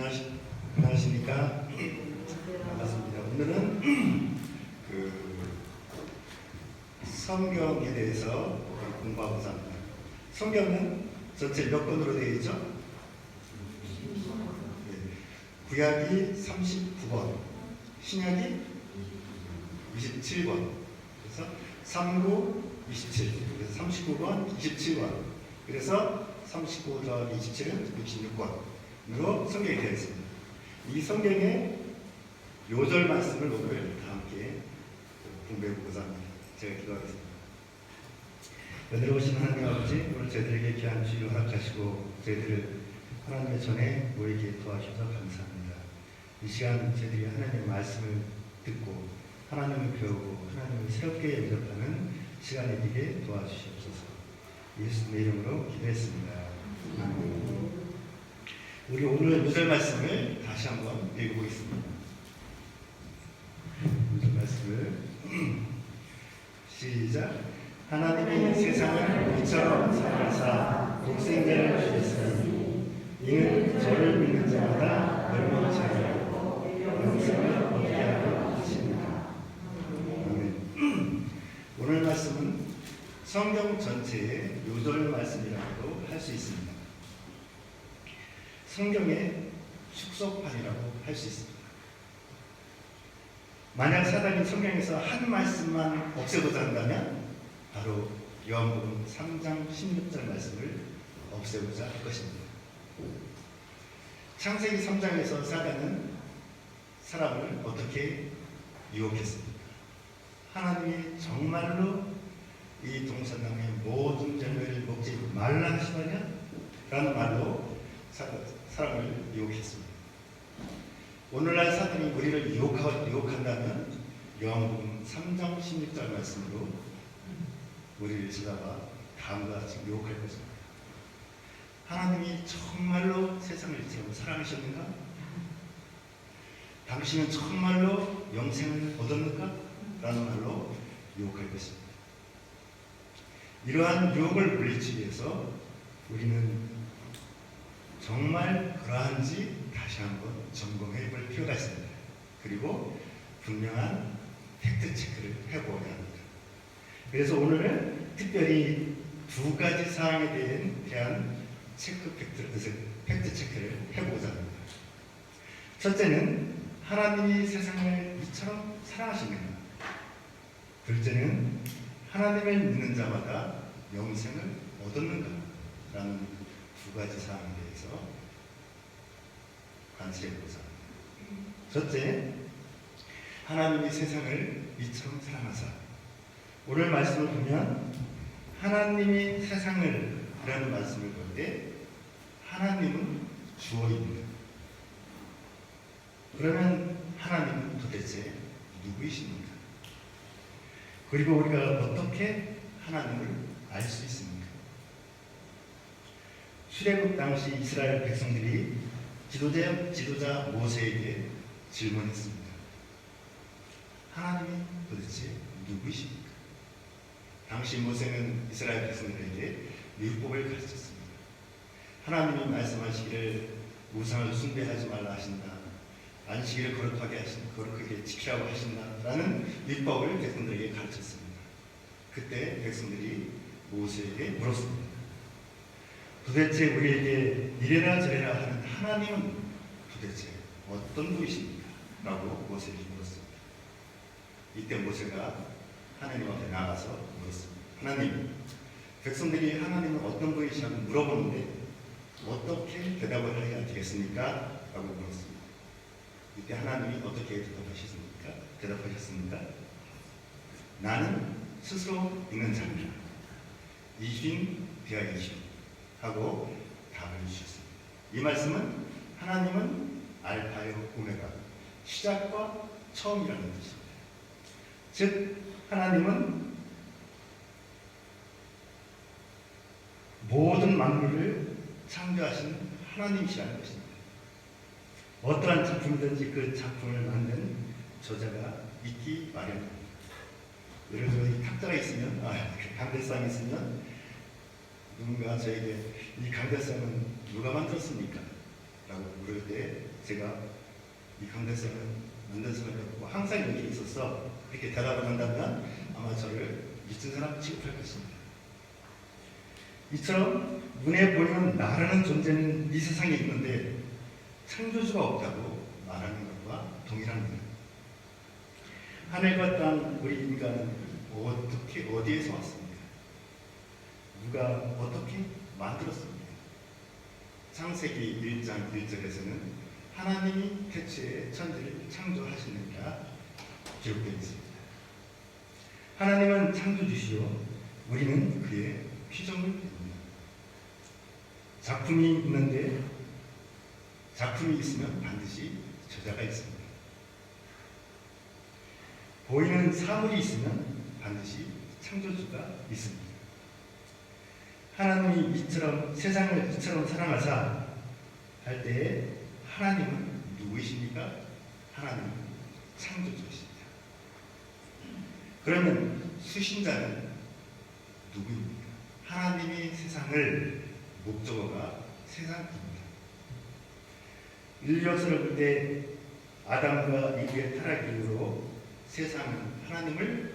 안녕하십니까? 반갑습니다. 오늘은 성경에 대해서 공부하고자 합니다. 성경은 전체 몇 권으로 되어 있죠? 구약이 39권, 신약이 27권, 그래서 39, 27, 그래서 39권, 27권, 그래서 39 더하기 27은 66권으로 성경이 되어 있습니다. 이 성경의 요절 말씀을 오늘 다 함께 공부해보고자 합니다. 제가 기도하겠습니다. 은혜로우신 하나님 아버지, 오늘 저희들에게 귀한 주일 허락하시고 저희들을 하나님의 전에 모이게 도와주셔서 감사합니다. 이 시간 저희들이 하나님의 말씀을 듣고 하나님을 배우고 하나님을 새롭게 영접하는 시간이 되게 도와주시옵소서. 예수님의 이름으로 기도했습니다. 아멘. 우리 오늘 요절 말씀을 다시 한번 읽어보겠습니다. 요절 말씀을 시작. 하나님이 세상을 이처럼 사랑하사 독생자를 주셨으니 이는 저를 믿는 자마다 멸망치 아니하고 영생을 얻게 하려 하십니다. 아멘. 오늘 말씀은 성경 전체의 요절 말씀이라고도 할 수 있습니다. 성경의 축소판이라고 할 수 있습니다. 만약 사단이 성경에서 한 말씀만 없애고자 한다면 바로 요한복음 3장 16절 말씀을 없애고자 할 것입니다. 창세기 3장에서 사단은 사람을 어떻게 유혹했습니까? 하나님이 정말로 이 동산나무의 모든 열매를 먹지 말라 하시느냐? 라는 말로 사람을 유혹했습니다. 오늘날 사단이 우리를 유혹한다면 요한복음 3장 16절 말씀으로 우리를 찾아와 다음과 같이 유혹할 것입니다. 하나님이 정말로 세상을 이처럼 사랑하셨는가? 당신은 정말로 영생을 얻었는가? 라는 말로 유혹할 것입니다. 이러한 유혹을 물리치기 위해서 우리는 정말 그러한지 다시 한번 점검해 볼 필요가 있습니다. 그리고 분명한 팩트 체크를 해보아야 합니다. 그래서 오늘은 특별히 두 가지 사항에 대한 팩트 체크를 해보고자 합니다. 첫째는 하나님이 세상을 이처럼 사랑하십니다. 둘째는 하나님을 믿는 자마다 영생을 얻었는가? 라는 두 가지 사항에 대해서 관찰해보자. 첫째, 하나님이 세상을 이처럼 사랑하사. 오늘 말씀을 보면 하나님이 세상을 라는 말씀을 볼 때 하나님은 주어입니다. 그러면 하나님은 도대체 누구이십니까? 그리고 우리가 어떻게 하나님을 알 수 있습니까? 출애굽 당시 이스라엘 백성들이 지도자 모세에게 질문했습니다. 하나님이 도대체 누구이십니까? 당시 모세는 이스라엘 백성들에게 율법을 가르쳤습니다. 하나님이 말씀하시기를 우상을 숭배하지 말라 하신다. 안식일을 거룩하게 지키라고 하신다라는 율법을 백성들에게 가르쳤습니다. 그때 백성들이 모세에게 물었습니다. 도대체 우리에게 이래라 저래라 하는 하나님은 도대체 어떤 분이십니까? 라고 모세에게 물었습니다. 이때 모세가 하나님 앞에 나가서 물었습니다. 하나님, 백성들이 하나님은 어떤 분이시냐고 물어보는데 어떻게 대답을 해야 되겠습니까? 라고 물었습니다. 이때 하나님이 어떻게 대답하셨습니까? 나는 스스로 있는 자입니다. 이신 되어야지 하고 답을 주셨습니다. 이 말씀은 하나님은 알파요 오메가, 시작과 처음이라는 뜻입니다. 즉 하나님은 모든 만물을 창조하신 하나님이시라는 것입니다. 어떠한 작품이든지 그 작품을 만든 저자가 있기 마련입니다. 예를 들어 이 탁자가 있으면, 강대상이 있으면 누군가 저에게 이 강대상은 누가 만들었습니까? 물을 때 제가 이 강대성은 만든 수밖에 없고 항상 여기 있어서 이렇게 대답을 한다면 아마 저를 미친 사람 취급할 것입니다. 이처럼 눈에 보이는 나라는 존재는 이 세상에 있는데 창조주가 없다고 말하는 것과 동일합니다. 하늘과 땅, 우리 인간은 어떻게 어디에서 왔습니까? 누가 어떻게 만들었습니까? 창세기 1장 1절에서는 하나님이 태초에 천지를 창조하시느니라 기록되어 있습니다. 하나님은 창조주시오, 우리는 그의 피조물입니다. 작품이 있는데 작품이 있으면 반드시 저자가 있습니다. 보이는 사물이 있으면 반드시 창조주가 있습니다. 하나님이 이처럼 세상을 이처럼 사랑하사 할 때에 하나님은 누구이십니까? 하나님은 창조주이십니다. 그러면 수신자는 누구입니까? 하나님이 세상을 목적어가 세상입니다. 인류 역사를 볼 때 아담과 이브의 타락 이후로 세상은 하나님을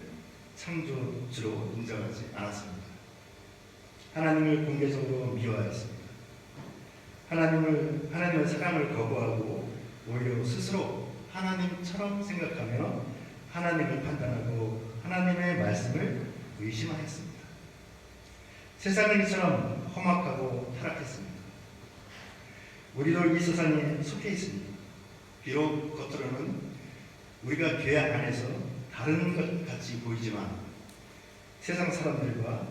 창조주로 인정하지 않았습니다. 하나님을 공개적으로 미워하였습니다. 하나님의 사랑을 거부하고 오히려 스스로 하나님처럼 생각하며 하나님을 판단하고 하나님의 말씀을 의심하였습니다. 세상은 이처럼 험악하고 타락했습니다. 우리도 이 세상에 속해 있습니다. 비록 겉으로는 우리가 교회 안에서 다른 것 같이 보이지만 세상 사람들과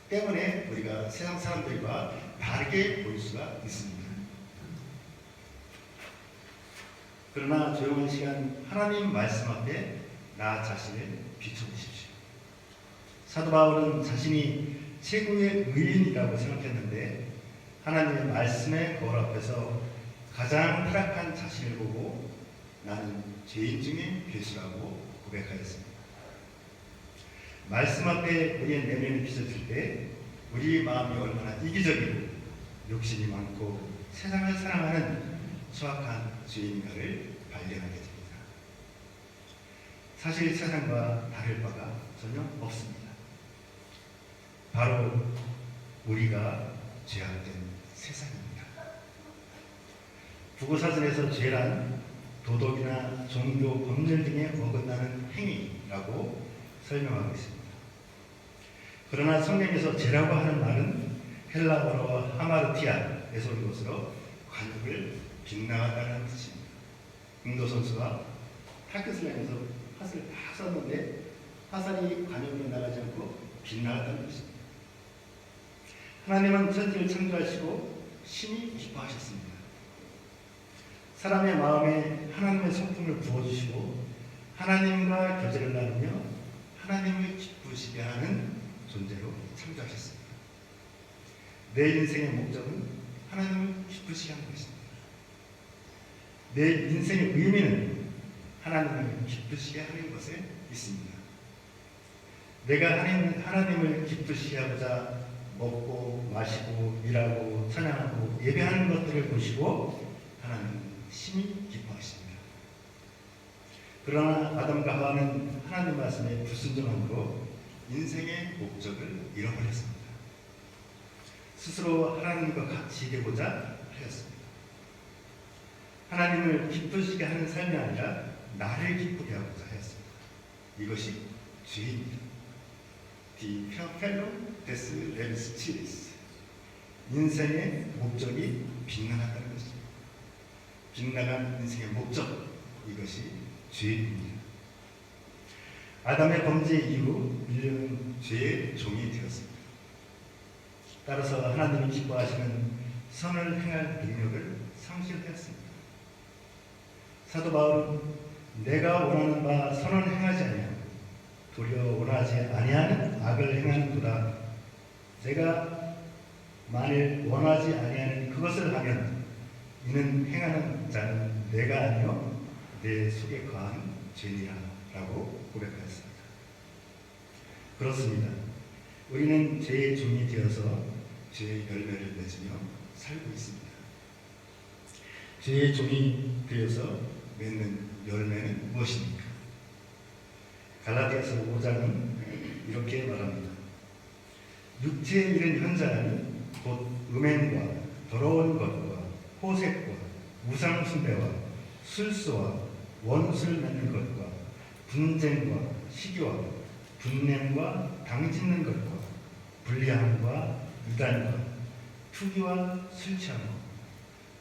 때문에 우리가 세상 사람들과 다르게 보일 수가 있습니다. 그러나 조용한 시간 하나님 말씀 앞에 나 자신을 비춰보십시오. 사도 바울은 자신이 최고의 의인이라고 생각했는데 하나님의 말씀의 거울 앞에서 가장 타락한 자신을 보고 나는 죄인 중에 괴수라고 고백하였습니다. 말씀 앞에 우리의 내면이 비춰질 때 우리 마음이 얼마나 이기적이고 욕심이 많고 세상을 사랑하는 수악한 죄인가를 발견하게 됩니다. 사실 세상과 다를 바가 전혀 없습니다. 바로 우리가 죄악된 세상입니다. 국어사전에서 죄란 도덕이나 종교, 법률 등에 어긋나는 행위라고 설명하고 있습니다. 그러나 성경에서 죄라고 하는 말은 헬라어로 하마르티아에서 온 것으로 관역을 빗나갔다는 뜻입니다. 운동 선수가 타켓슬램에서 핫을 다 썼는데 화살이 관역으로 나가지 않고 빗나갔다는 뜻입니다. 하나님은 천지를 창조하시고 심히 기뻐하셨습니다. 사람의 마음에 하나님의 성품을 부어주시고 하나님과 교제를 나누며 하나님을 기쁘시게 하는 존재로 창조하셨습니다. 내 인생의 목적은 하나님을 기쁘시게 하는 것입니다. 내 인생의 의미는 하나님을 기쁘시게 하는 것에 있습니다. 내가 하나님을 기쁘시게 하고자 먹고 마시고 일하고 찬양하고 예배하는 것들을 보시고 하나님은 심히 기뻐하십니다. 그러나 아담과 하와는 하나님 말씀에 불순종함으로 인생의 목적을 잃어버렸습니다. 스스로 하나님과 같이 되고자 하였습니다. 하나님을 기쁘시게 하는 삶이 아니라 나를 기쁘게 하고자 하였습니다. 이것이 죄입니다. Die Verfällung des Lebensziels. 인생의 목적이 빗나갔다는 것입니다. 빗나간 인생의 목적, 이것이 죄입니다. 아담의 범죄 이후 인류는 죄의 종이 되었습니다. 따라서 하나님이 기뻐하시는 선을 행할 능력을 상실했습니다. 사도 바울은 내가 원하는 바 선을 행하지 아니하고 도리어 원하지 아니하는 악을 행하는도다. 내가 만일 원하지 아니하는 그것을 하면 이는 행하는 자는 내가 아니요 내 속에 거한 죄니라 라고 고백하였습니다. 그렇습니다. 우리는 죄의 종이 되어서 죄의 열매를 맺으며 살고 있습니다. 죄의 종이 되어서 맺는 열매는 무엇입니까? 갈라디아서 5장은 이렇게 말합니다. 육체에 이른 현자는 곧 음행과 더러운 것과 호색과 우상숭배와 술수와 원수를 맺는 것과 분쟁과 시기와 분냄과 당짓는 것과 불리함과 이단과 투기와 술 취함과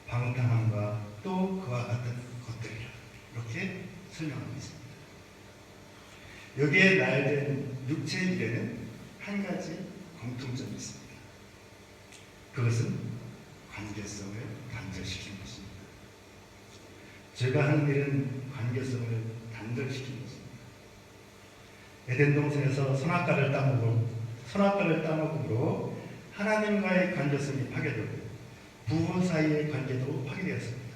방탕함과 또 그와 같은 것들이라 이렇게 설명하고 있습니다. 여기에 나열된 육체의 일에는 한 가지 공통점이 있습니다. 그것은 관계성을 단절시키는 것입니다. 죄가 하는 일은 관계성을 단절시키는 것입니다. 에덴 동산에서 선악과를 따먹음으로 하나님과의 관계성이 파괴되고 부부 사이의 관계도 파괴되었습니다.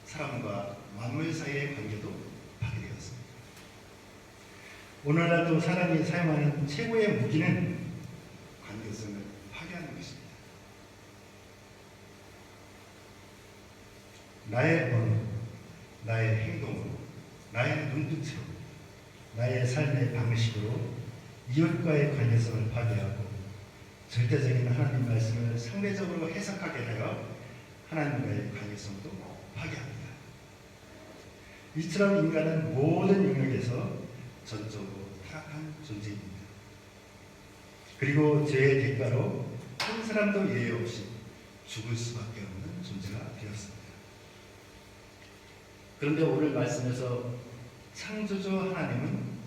사람과 만물 사이의 관계도 파괴되었습니다. 오늘날도 사람이 사용하는 최고의 무기는 관계성을 파괴하는 것입니다. 나의 언어, 나의 행동으로, 나의 눈빛으로, 나의 삶의 방식으로 이웃과의 관계성을 파괴하고 절대적인 하나님 말씀을 상대적으로 해석하게 하여 하나님과의 관계성도 파괴합니다. 이처럼 인간은 모든 영역에서 전적으로 타락한 존재입니다. 그리고 죄의 대가로 한 사람도 예외 없이 죽을 수밖에 없는 존재가 되었습니다. 그런데 오늘 말씀에서 창조주 하나님은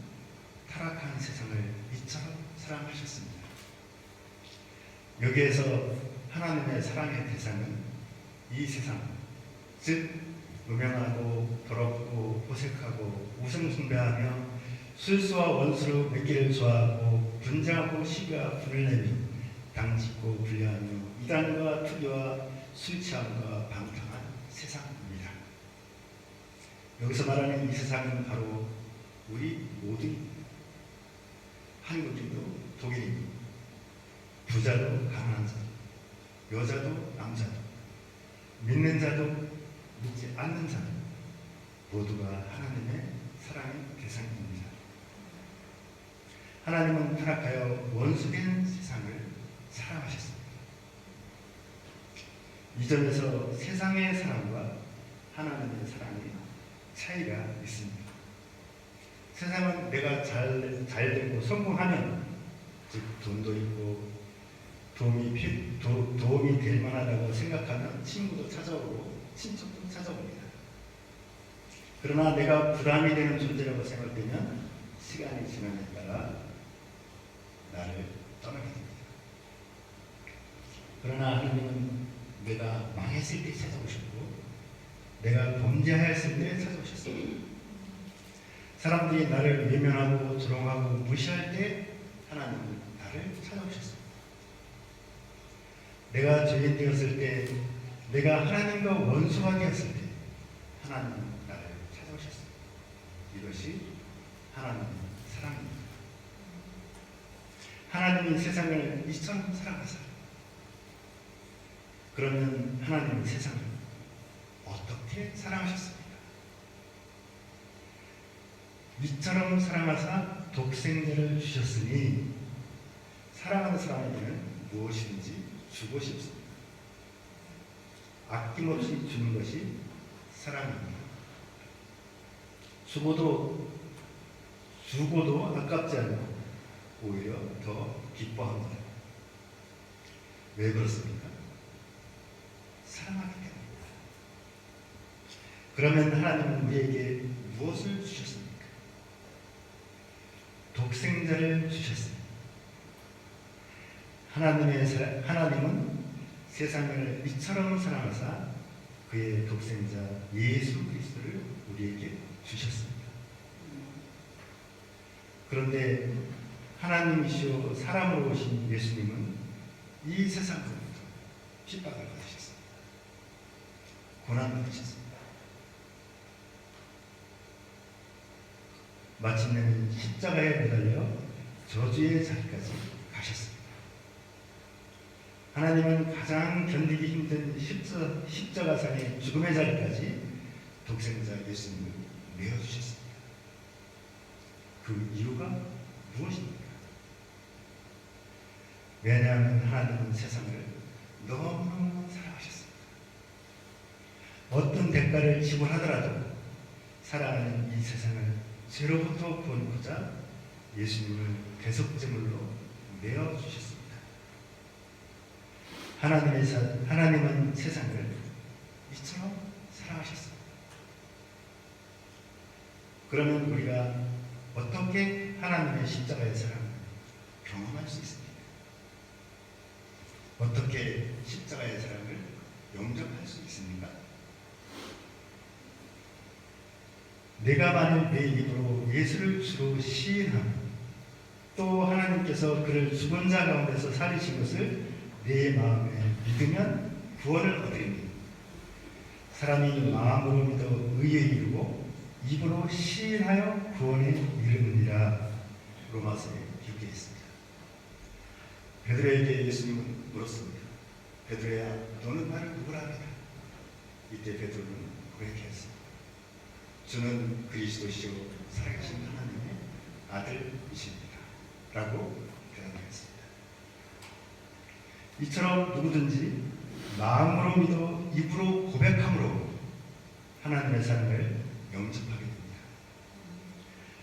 타락한 세상을 이처럼 사랑하셨습니다. 여기에서 하나님의 사랑의 대상은 이 세상, 즉 음행하고 더럽고 호색하고 우상숭배하며 술수와 원수로 맺기를 좋아하고 분쟁하고 시기와 분을 내며 당짓고 불리하며 이단과 투기와 술취함과 방탕한 세상입니다. 여기서 말하는 이 세상은 바로 우리 모두입니다. 한국인도 독일인도 부자도 가난한 자도 여자도 남자도 믿는 자도 믿지 않는 자도 모두가 하나님의 사랑의 대상입니다. 하나님은 타락하여 원수된 세상을 사랑하셨습니다. 이 점에서 세상의 사랑과 하나님의 사랑의 차이가 있습니다. 세상은 내가 잘 되고 성공하면 즉 돈도 있고 도움이 될 만하다고 생각하면 친구도 찾아오고 친척도 찾아옵니다. 그러나 내가 부담이 되는 존재라고 생각되면 시간이 지남에 따라 나를 떠나게 됩니다. 그러나 하나님은 내가 망했을 때 찾아오셨고 내가 범죄하였을 때 찾아오셨습니다. 사람들이 나를 외면하고 조롱하고 무시할 때 하나님은 나를 찾아오셨습니다. 내가 죄인 되었을 때, 내가 하나님과 원수가 되었을 때 하나님은 나를 찾아오셨습니다. 이것이 하나님의 사랑입니다. 하나님이 세상을 이처럼 사랑하사 그러면 하나님은 세상을 어떻게 사랑하셨습니까? 이처럼 사랑하사 독생자를 주셨으니 사랑하는 사람에게는 무엇이든지 주고 싶습니다. 아낌없이 주는 것이 사랑입니다. 주고도 아깝지 않고 오히려 더 기뻐합니다. 왜 그렇습니까? 사랑하기 때문입니다. 그러면 하나님은 우리에게 무엇을 주셨습니까? 독생자를 주셨습니다. 하나님은 세상을 이처럼 사랑하사 그의 독생자 예수 그리스도를 우리에게 주셨습니다. 그런데 하나님이시오 사람으로 오신 예수님은 이 세상으로부터 핍박을 받으셨습니다. 고난을 받으셨습니다. 마침내는 십자가에 매달려 저주의 자리까지 가셨습니다. 하나님은 가장 견디기 힘든 십자가에서 십자가상의 죽음의 자리까지 독생자 예수님을 내어주셨습니다. 그 이유가 무엇입니까? 왜냐하면 하나님은 세상을 너무너무 사랑하셨습니다. 어떤 대가를 지불하더라도 사랑하는 이 세상을 죄로부터 구원하고자 예수님을 대속제물로 내어주셨습니다. 하나님은 세상을 이처럼 사랑하셨습니다. 그러면 우리가 어떻게 하나님의 십자가의 사랑을 경험할 수 있습니까? 어떻게 십자가의 사랑을 영접할 수 있습니까? 내가 만일 내 입으로 예수를 주로 시인하며 또 하나님께서 그를 죽은 자 가운데서 살리신 것을 내 마음에 믿으면 구원을 얻으리니 사람이 마음으로 믿어 의에 이르고 입으로 시인하여 구원에 이르느니라. 로마서에 기록되어 있습니다. 베드로에게 예수님은 물었습니다. 베드로야, 너는 나를 누구라 하느냐? 이때 베드로는 고백했습니다. 주는 그리스도시요 살아계신 하나님의 아들이십니다. 라고 대답했습니다. 이처럼 누구든지 마음으로 믿어 입으로 고백함으로 하나님의 사랑을 영접하게 됩니다.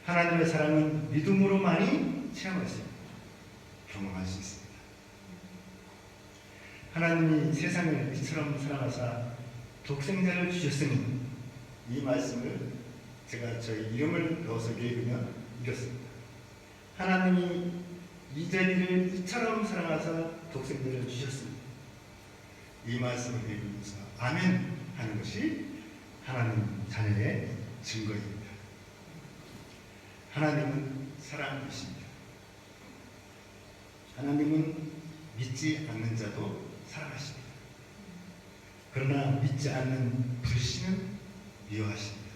하나님의 사랑은 믿음으로만이 체험할 수 있습니다. 경험할 수 있습니다. 하나님이 세상을 이처럼 사랑하사 독생자를 주셨으니 이 말씀을 제가 저희 이름을 넣어서 읽으면 이렇습니다. 하나님이 이전이를 이처럼 사랑하사 독생자를 주셨으니 이 말씀을 읽으면서 아멘 하는 것이 하나님 자녀의 증거입니다. 하나님은 사랑이십니다. 하나님은 믿지 않는 자도 사랑하십니다. 그러나 믿지 않는 불신은 미워하십니다.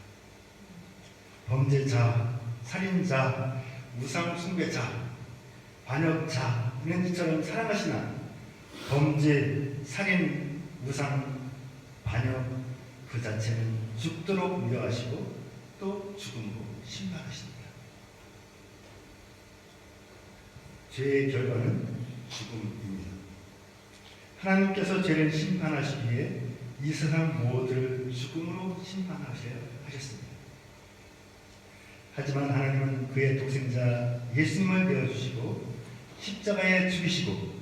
범죄자, 살인자, 우상 숭배자, 반역자는 이처럼 사랑하시나 범죄, 살인, 우상, 반역 그 자체는 죽도록 미워하시고 또 죽음으로 심판하십니다. 죄의 결과는 죽음입니다. 하나님께서 죄를 심판하시기 위해 이 세상 모두를 죽음으로 심판하셔야 하셨습니다. 하지만 하나님은 그의 독생자 예수님을 내어주시고 십자가에 죽이시고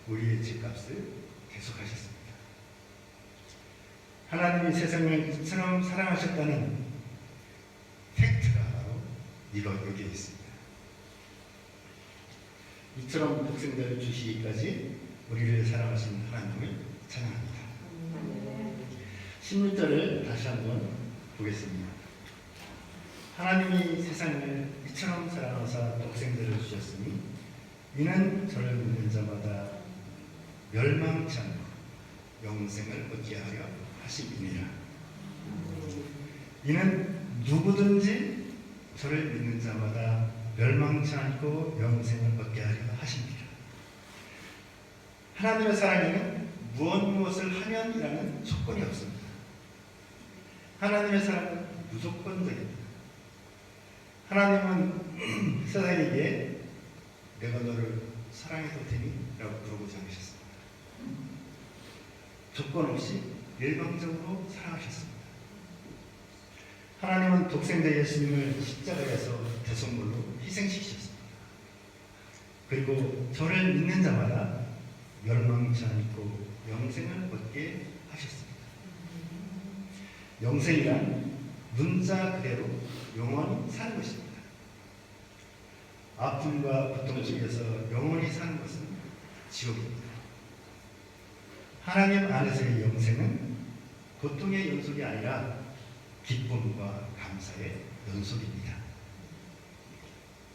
우리의 죄값을 대속하셨습니다. 하나님이 세상을 이처럼 사랑하셨다는 팩트가 바로 여기에 있습니다. 이처럼 독생자를 주시기까지 우리를 사랑하신 하나님을 찬양합니다. 16절을 다시 한번 보겠습니다. 하나님이 세상을 이처럼 사랑하사 독생자를 주셨으니 이는 저를 믿는 자마다 멸망치 않고 영생을 얻게 하려 하심이니라. 이는 누구든지 저를 믿는 자마다 멸망치 않고 영생을 얻게 하려 하십니다. 하나님의 사랑에는 무엇을 하면이라는 조건이 없습니다. 하나님의 사랑은 무조건적입니다. 하나님은 세상에게 내가 너를 사랑해도 되니? 라고 물어보지 않으셨습니다. 조건 없이 일방적으로 사랑하셨습니다. 하나님은 독생자 예수님을 십자가에서 대속물로 희생시키셨습니다. 그리고 저를 믿는 자마다 멸망치 않고 영생을 얻게 하셨습니다. 영생이란 문자 그대로 영원히 사는 것입니다. 아픔과 고통 속에서 영원히 사는 것은 지옥입니다. 하나님 안에서의 영생은 고통의 연속이 아니라 기쁨과 감사의 연속입니다.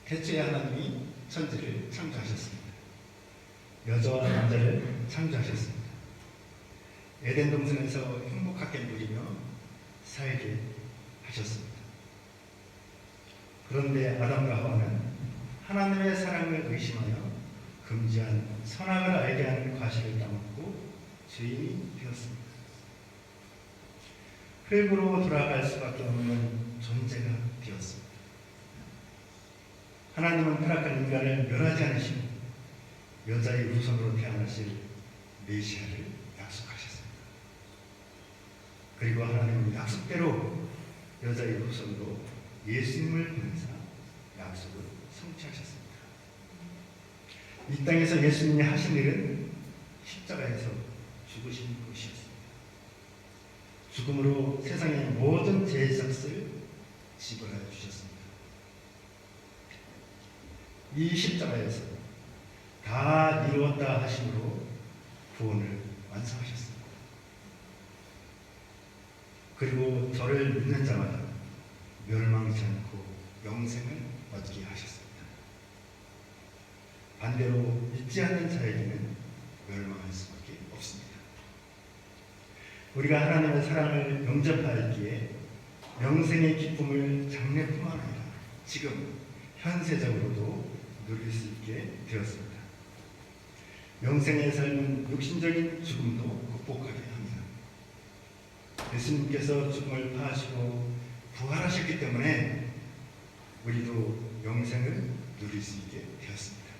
태초에 하나님이 천지를 창조하셨습니다. 여자와 남자를 창조하셨습니다. 에덴 동산에서 행복하게 누리며 살게 하셨습니다. 그런데 아담과 하와는 하나님의 사랑을 의심하여 금지한 선악을 알게 하는 과실을 따먹고 죄인이 되었습니다. 흙으로 돌아갈 수밖에 없는 존재가 되었습니다. 하나님은 타락한 인간을 멸하지 않으시고 여자의 후손으로 태어나실 메시아를 약속하셨습니다. 그리고 하나님은 약속대로 여자의 후손으로 예수님을 보내사 약속을 성취하셨습니다. 이 땅에서 예수님이 하신 일은 십자가에서 죽으신 것이었습니다. 죽음으로 세상의 모든 죄의 삭을 지불하여 주셨습니다. 이 십자가에서 다 이루었다 하심으로 구원을 완성하셨습니다. 그리고 저를 믿는 자마다 멸망치 않고 영생을 얻게 하셨습니다. 반대로 믿지 않는 자에게는 멸망할 수밖에 없습니다. 우리가 하나님의 사랑을 영접하였기에 영생의 기쁨을 장래뿐만 아니라 지금 현세적으로도 누릴 수 있게 되었습니다. 영생의 삶은 육신적인 죽음도 극복하게 합니다. 예수님께서 죽음을 파하시고 부활하셨기 때문에 우리도 영생을 누릴 수 있게 되었습니다.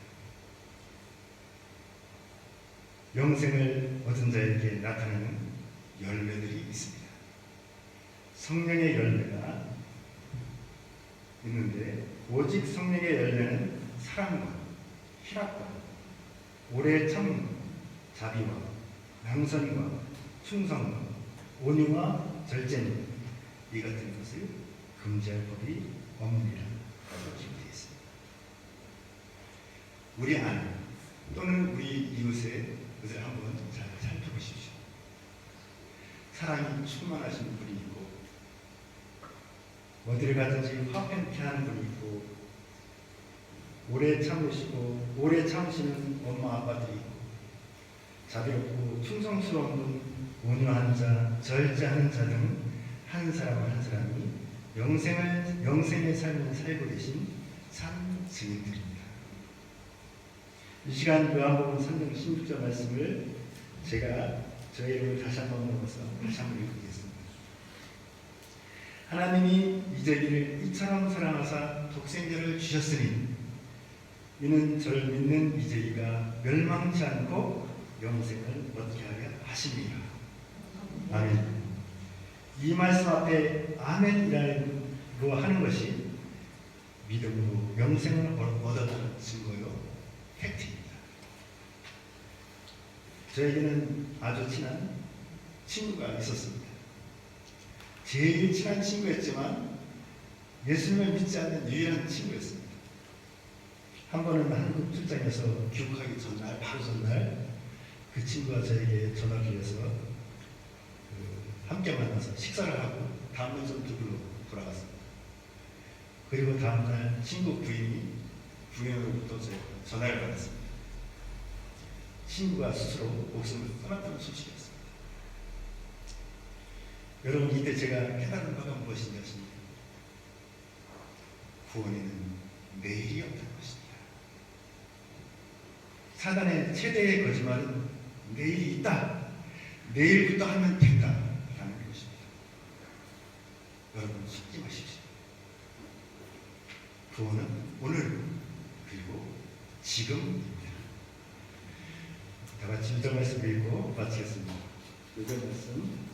영생을 얻은 자에게 나타나는 열매들이 있습니다. 성령의 열매가 있는데 오직 성령의 열매는 사랑과 희락과 오래 참음과 자비와 양선과 충성과 온유와 절제니 이 같은 것을 금지할 법이 없느니라 기록되어 있습니다. 우리 안 또는 우리 이웃의 것을 한번 잘 살펴보십시오. 사랑이 충만하신 분이 있고 어디를 가든지 화평케 하는 분이 있고 오래 참으시는 엄마 아빠들이 있고 자비롭고 충성스러운 분, 온유한 자, 절제하는 자 등 한 사람 한 사람이 영생의 삶을 살고 계신 참 증인들입니다. 이 시간 요한복음 3장 16절 말씀을 제가 저의 이름을 다시 한번 먹어서 다시 한번 읽겠습니다. 하나님이 이제기를 이처럼 사랑하사 독생자를 주셨으니 이는 저를 믿는 이제기가 멸망치 않고 영생을 얻게 하려 하심이라. 아멘. 이 말씀 앞에 아멘이라고 하는 것이 믿음으로 영생을 얻었다는 증거요 팩트입니다. 저에게는 아주 친한 친구가 있었습니다. 제일 친한 친구였지만 예수님을 믿지 않는 유일한 친구였습니다. 한 번은 한국 출장에서 귀국하기 전날, 바로 전날 그 친구가 저에게 전화를 해서 함께 만나서 식사를 하고 다음날 좀 두부로 돌아갔습니다. 그리고 다음날 친구 부인으로부터 전화를 받았습니다. 친구가 스스로 목숨을 끊었다는 소식이었습니다. 여러분, 이때 제가 깨달은 바가 무엇인지 아십니까? 구원에는 내일이 없다는 것입니다. 사단의 최대의 거짓말은 내일이 있다. 내일부터 하면 된다. 라는 것입니다. 여러분, 속지 마십시오. 구원은 오늘 그리고 지금입니다. 다 같이 1절 말씀 읽고 마치겠습니다. 1절 말씀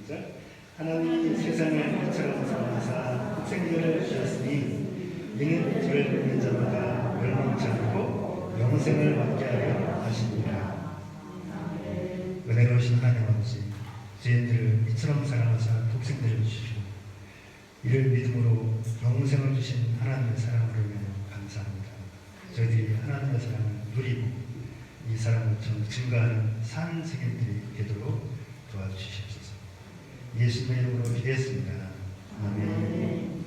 시작. 하나님이 세상을 이처럼 사랑하사 독생자를 주셨으니 이는 저를 믿는 자마다 멸망치 않고 영생을 얻게 하려 하십니다. 은혜로우신 하나님 아버지, 죄인들을 이처럼 사랑하사 독생자를 주시고 이를 믿음으로 영생을 주신 하나님의 사랑으로 인하여 감사합니다. 저희들이 하나님의 사랑을 누리고 이 사랑을 증거하는 산 세계들이 되도록 도와주시옵소서. 예수님의 이름으로 기도했습니다. 아멘.